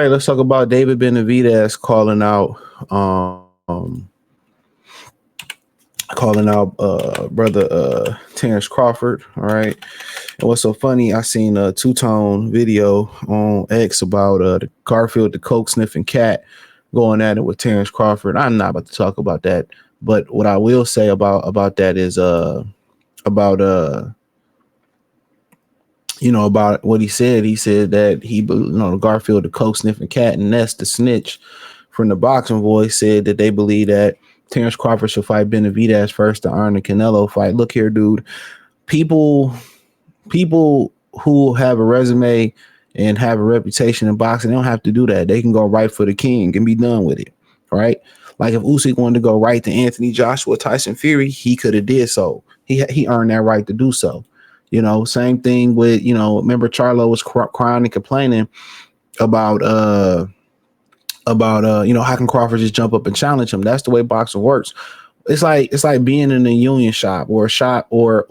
right, let's talk about David Benavidez calling out brother Terence Crawford. All right. And what's so funny, I seen a two-tone video on X about the Garfield the coke sniffing cat going at it with Terence Crawford. I'm not about to talk about that, but what I will say about that is about about what he said. He said that Garfield the coke sniffing cat and Ness the snitch from the boxing voice said that they believe that Terence Crawford should fight Benavidez first to earn the Canelo fight. Look here, dude. People who have a resume and have a reputation in boxing, they don't have to do that. They can go right for the king and be done with it. Right? Like if Usyk wanted to go right to Anthony Joshua, Tyson Fury, he could have did so. He earned that right to do so. Same thing with, remember Charlo was crying and complaining about how can Crawford just jump up and challenge him? That's the way boxing works. It's like being in a union shop or a shop or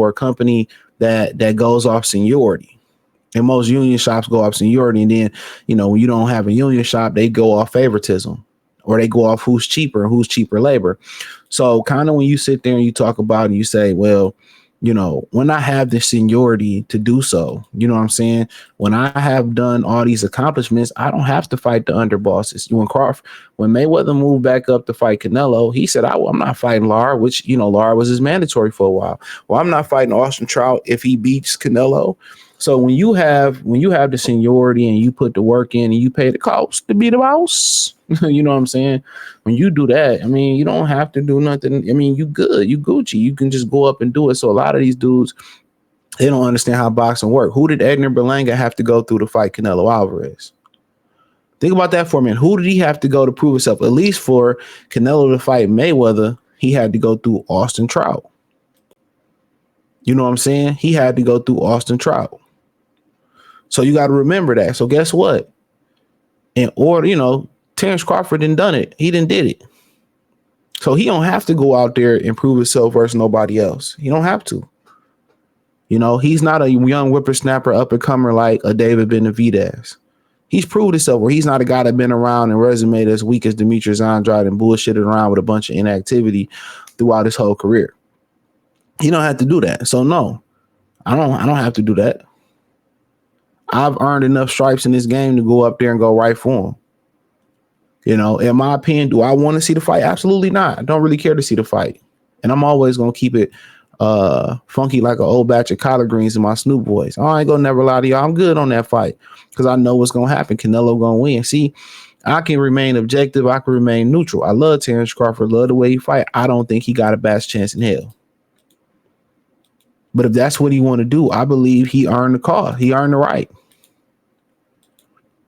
a company that goes off seniority. And most union shops go off seniority, and then when you don't have a union shop, they go off favoritism, or they go off who's cheaper and who's cheaper labor. So kind of when you sit there and you talk about it and you say, well, when I have the seniority to do so, you know what I'm saying? When I have done all these accomplishments, I don't have to fight the underbosses. When Mayweather moved back up to fight Canelo, he said, I'm not fighting Lara, which, Lara was his mandatory for a while. Well, I'm not fighting Austin Trout if he beats Canelo. So when you have the seniority and you put the work in and you pay the cost to be the boss, you know what I'm saying? When you do that, I mean, you don't have to do nothing. I mean, you good, you Gucci, you can just go up and do it. So a lot of these dudes, they don't understand how boxing works. Who did Edgar Berlanga have to go through to fight Canelo Alvarez? Think about that for a minute. Who did he have to go to prove himself? At least for Canelo to fight Mayweather, he had to go through Austin Trout. You know what I'm saying? He had to go through Austin Trout. So you got to remember that. So guess what? In order, Terence Crawford done it. He did it. So he don't have to go out there and prove himself versus nobody else. He don't have to. He's not a young whippersnapper up and comer like a David Benavidez. He's proved himself where he's not a guy that been around and resume as weak as Demetrius Andrade and bullshitted around with a bunch of inactivity throughout his whole career. He don't have to do that. So no, I don't have to do that. I've earned enough stripes in this game to go up there and go right for him. In my opinion, do I want to see the fight? Absolutely not. I don't really care to see the fight. And I'm always going to keep it funky like an old batch of collard greens in my Snoop voice. I ain't going to never lie to y'all. I'm good on that fight because I know what's going to happen. Canelo going to win. See, I can remain objective. I can remain neutral. I love Terence Crawford. Love the way he fight. I don't think he got a best chance in hell. But if that's what he want to do, I believe he earned the cost. He earned the right.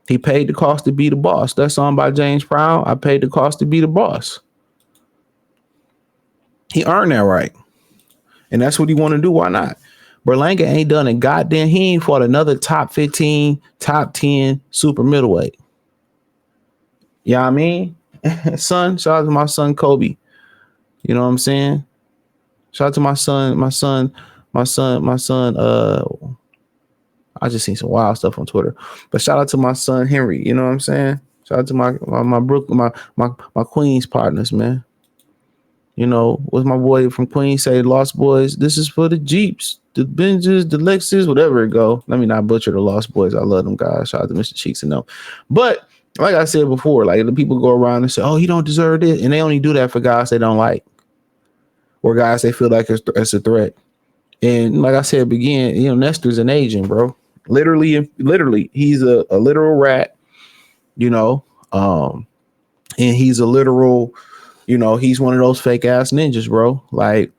He paid the cost to be the boss. That song by James Brown, I paid the cost to be the boss. He earned that right. And that's what he want to do. Why not? Berlanga ain't done a goddamn. He ain't fought another top 15, top 10 super middleweight. You know what I mean? Son, shout out to my son, Kobe. You know what I'm saying? Shout out to my son. I just seen some wild stuff on Twitter, but shout out to my son Henry. You know what I'm saying? Shout out to my Brooklyn, my Queens partners, man. What's my boy from Queens say? Lost Boys. This is for the Jeeps, the Benzes, the Lexus, whatever it go. Let me not butcher the Lost Boys. I love them guys. Shout out to Mr. Cheeks and them. But like I said before, like the people go around and say, "Oh, he don't deserve it," and they only do that for guys they don't like or guys they feel like it's a threat. And like I said, Nestor's an agent, bro. Literally, he's a literal rat, and he's a literal, he's one of those fake ass ninjas, bro. Like,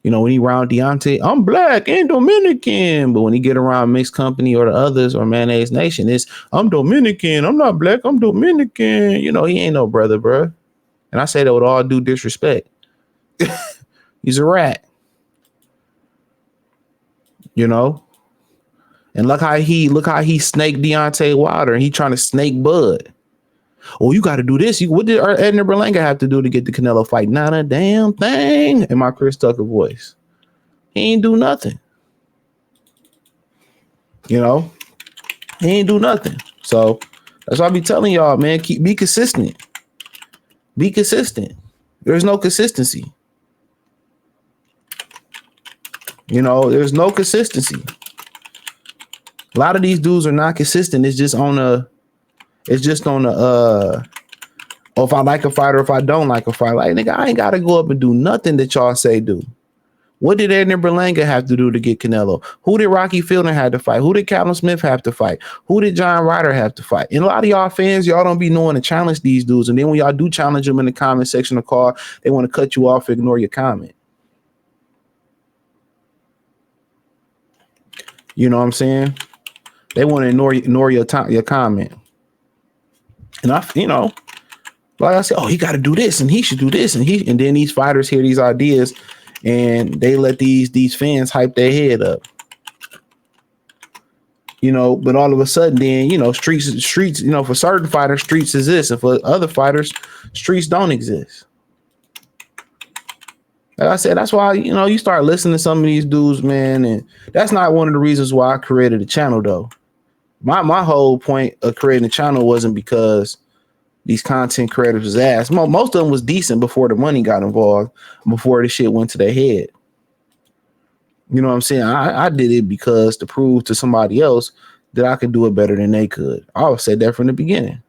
when he around Deontay, I'm black and Dominican, but when he get around Mixed Company or the others or Mayonnaise Nation, it's I'm Dominican, I'm not black, I'm Dominican. He ain't no brother, bro. And I say that with all due disrespect. He's a rat, And look how he snaked Deontay Wilder, and he trying to snake Bud. Oh, you got to do this. What did Edgar Berlanga have to do to get the Canelo fight? Not a damn thing. In my Chris Tucker voice, he ain't do nothing. He ain't do nothing. So That's why I be telling y'all, man, be consistent. Be consistent. There's no consistency. You know, there's no consistency. A lot of these dudes are not consistent. It's just on a oh, if I like a fighter, if I don't like a fighter. Like, nigga, I ain't gotta go up and do nothing that y'all say do. What did Edner Berlanga have to do to get Canelo? Who did Rocky Fielding have to fight? Who did Callum Smith have to fight? Who did John Ryder have to fight? And a lot of y'all fans, y'all don't be knowing to challenge these dudes. And then when y'all do challenge them in the comment section of call, they want to cut you off, ignore your comment. You know what I'm saying? They want to ignore your comment. And like I said, oh, he got to do this and he should do this. And then these fighters hear these ideas and they let these fans hype their head up. You know, but all of a sudden then, you know, streets, you know, for certain fighters, streets exist. And for other fighters, streets don't exist. Like I said, that's why, you know, you start listening to some of these dudes, man. And that's not one of the reasons why I created a channel, though. My whole point of creating a channel wasn't because these content creators was ass. Most of them was decent before the money got involved, before the shit went to their head. You know what I'm saying? I did it because to prove to somebody else that I could do it better than they could. I always said that from the beginning.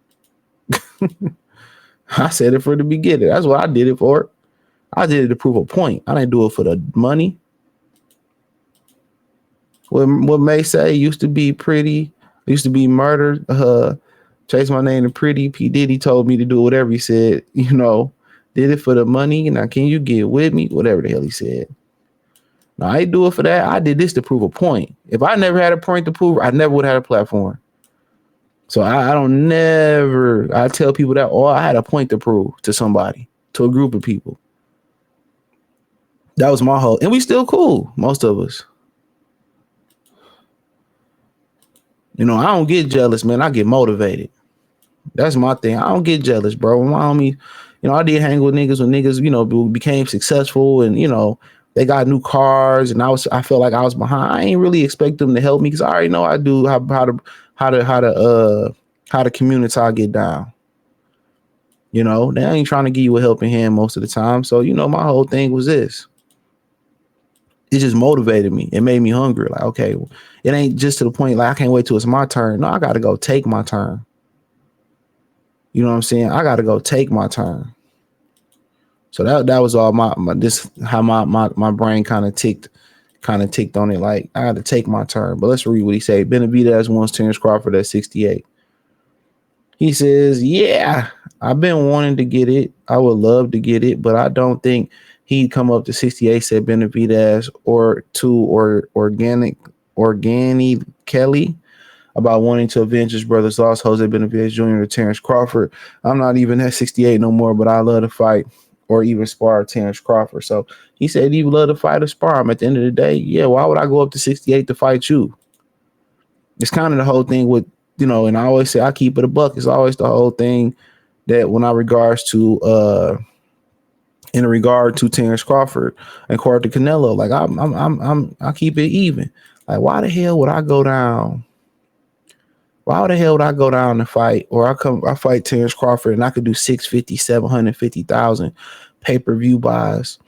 I said it from the beginning. That's what I did it for. I did it to prove a point. I didn't do it for the money. What May say used to be pretty, used to be murder. Chase my name to pretty. P. Diddy told me to do whatever he said, you know, did it for the money. Now, can you get with me? Whatever the hell he said. No, I ain't do it for that. I did this to prove a point. If I never had a point to prove, I never would have had a platform. So I tell people that, oh, I had a point to prove to somebody, to a group of people. That was my whole, and we still cool, most of us. You know, I don't get jealous, man. I get motivated. That's my thing. I don't get jealous, bro. My homie, you know, I did hang with niggas when niggas, you know, became successful and, you know, they got new cars and I felt like I was behind. I ain't really expect them to help me because I already know I do how the community get down. You know, they ain't trying to give you a helping hand most of the time. So, you know, my whole thing was this. It just motivated me. It made me hungry. Like, okay, it ain't just to the point like I can't wait till it's my turn. No, I got to go take my turn. You know what I'm saying? I got to go take my turn. So that was all how my brain kind of ticked on it. Like I had to take my turn. But let's read what he said. Benavidez wants Terence Crawford at 68. He says, yeah, I've been wanting to get it. I would love to get it, but I don't think he'd come up to 68, said Benavidez or Organic Kelly about wanting to avenge his brother's loss, Jose Benavidez Jr. to Terence Crawford. I'm not even at 68 no more, but I love to fight or even spar Terence Crawford. So he said he would love to fight or spar him. At the end of the day, yeah, why would I go up to 68 to fight you? It's kind of the whole thing with, you know, and I always say I keep it a buck. It's always the whole thing that when I regards to in regard to Terence Crawford and according to Canelo, like I keep it even. Like, why the hell would I go down? Why the hell would I go down and fight? Or I fight Terence Crawford and I could do 650, 750,000 pay-per-view buys.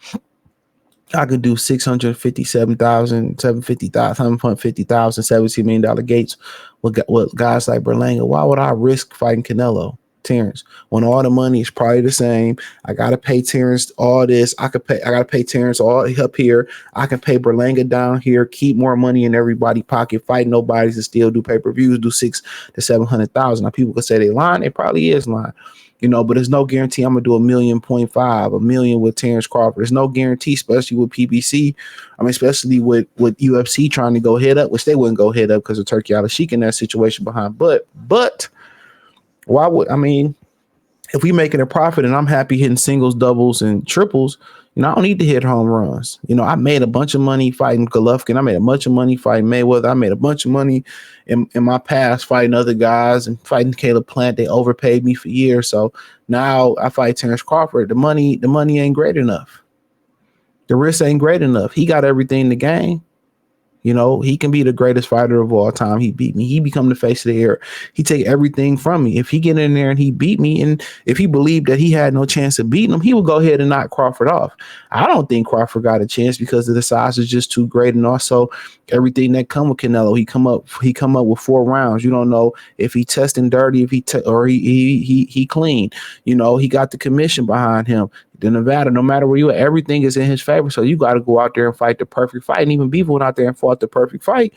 I could do 657,000, 750,000, 150,000, $17 million gates with guys like Berlanga. Why would I risk fighting Canelo, Terence, when all the money is probably the same? I gotta pay Terence all this. I gotta pay Terence all up here. I can pay Berlanga down here, keep more money in everybody's pocket, fight nobodies and still do pay-per-views, do 600,000 to 700,000. Now people could say they lying, it probably is lying. You know, but there's no guarantee I'm gonna do $1.5 million with Terence Crawford. There's no guarantee, especially with PBC. I mean, especially with UFC trying to go head up, which they wouldn't go head up because of Turkey Al-Sheikh in that situation behind. But why would, I mean, if we making a profit and I'm happy hitting singles, doubles, and triples, you know, I don't need to hit home runs. You know, I made a bunch of money fighting Golovkin. I made a bunch of money fighting Mayweather. I made a bunch of money in my past fighting other guys and fighting Caleb Plant. They overpaid me for years. So now I fight Terence Crawford. The money ain't great enough. The risk ain't great enough. He got everything to gain. You know, he can be the greatest fighter of all time. He beat me. He become the face of the air. He take everything from me. If he get in there and he beat me, and if he believed that he had no chance of beating him, he would go ahead and knock Crawford off. I don't think Crawford got a chance because the size is just too great, and also everything that come with Canelo. He come up with 4 rounds. You don't know if he testing dirty, if he clean. You know, he got the commission behind him. The Nevada, no matter where you are, everything is in his favor. So you got to go out there and fight the perfect fight. And even Beaver went out there and fought the perfect fight.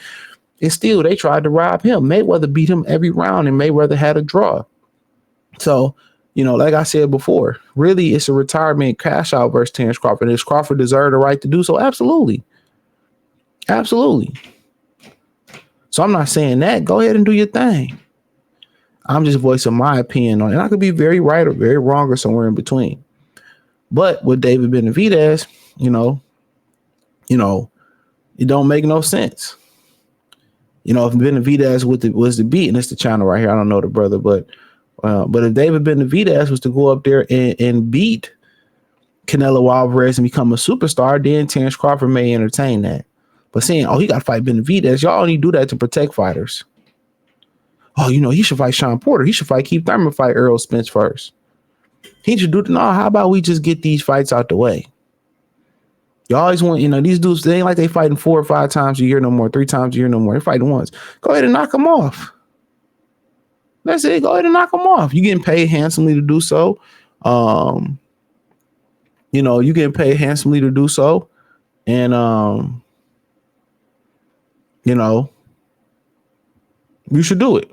And still, they tried to rob him. Mayweather beat him every round, and Mayweather had a draw. So, you know, like I said before, really, it's a retirement cash out versus Terence Crawford. Does Crawford deserve the right to do so? Absolutely. Absolutely. So I'm not saying that. Go ahead and do your thing. I'm just voicing my opinion on it. And I could be very right or very wrong or somewhere in between. But with David Benavidez, you know, it don't make no sense. You know, if Benavidez was the beat, and it's the channel right here. I don't know the brother, but if David Benavidez was to go up there and beat Canelo Alvarez and become a superstar, then Terence Crawford may entertain that. But saying, oh, he got to fight Benavidez, y'all only do that to protect fighters. Oh, you know, he should fight Sean Porter. He should fight Keith Thurman, fight Errol Spence first. He should do. No, how about we just get these fights out the way? You always want, you know, these dudes, they ain't like they fighting 4 or 5 times a year no more, 3 times a year no more. They're fighting once. Go ahead and knock them off. That's it. Go ahead and knock them off. You getting paid handsomely to do so. You know, you getting paid handsomely to do so. And, you know, you should do it.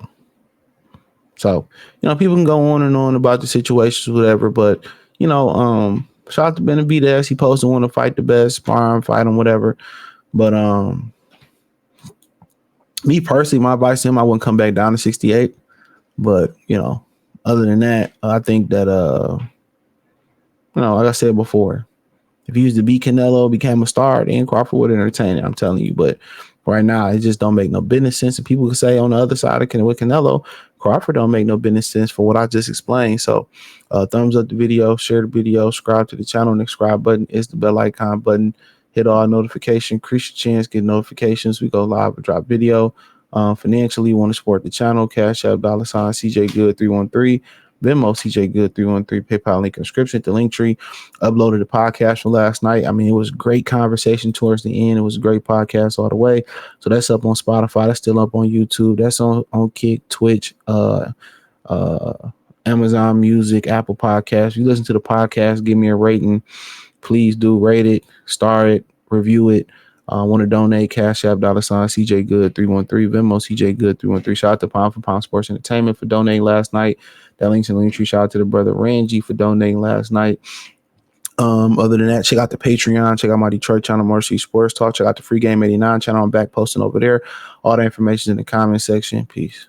So, you know, people can go on and on about the situations, whatever, but, you know, shout out to Benavidez. He supposed to want to fight the best, spar him, fight him, whatever. But me personally, my advice to him, I wouldn't come back down to 68. But, you know, other than that, I think that, you know, like I said before, if he used to beat Canelo, became a star, then Crawford would entertain it, I'm telling you. But right now, it just don't make no business sense. And people can say on the other side of Canelo, Crawford don't make no business sense for what I just explained. So thumbs up the video, share the video, subscribe to the channel, and the subscribe button is the bell icon button. Hit all notifications, increase your chance, get notifications. We go live or drop video. Financially, you want to support the channel, Cash App, $ CJ Good 313. Venmo, CJ Good 313, PayPal link in the description, the link tree. Uploaded the podcast from last night. I mean, it was great conversation towards the end. It was a great podcast all the way. So that's up on Spotify. That's still up on YouTube. That's on Kick, Twitch, Amazon Music, Apple Podcasts. If you listen to the podcast, give me a rating. Please do rate it, star it, review it. Want to donate, Cash App, $ CJ Good 313, Venmo, CJ Good 313. Shout out to Pound for Pound Sports Entertainment for donating last night. That link's in the link tree. Shout out to the brother Ranji for donating last night. Other than that, check out the Patreon. Check out my Detroit channel, Mercy Sports Talk. Check out the Free Game 89 channel. I'm back posting over there. All the information in the comment section. Peace.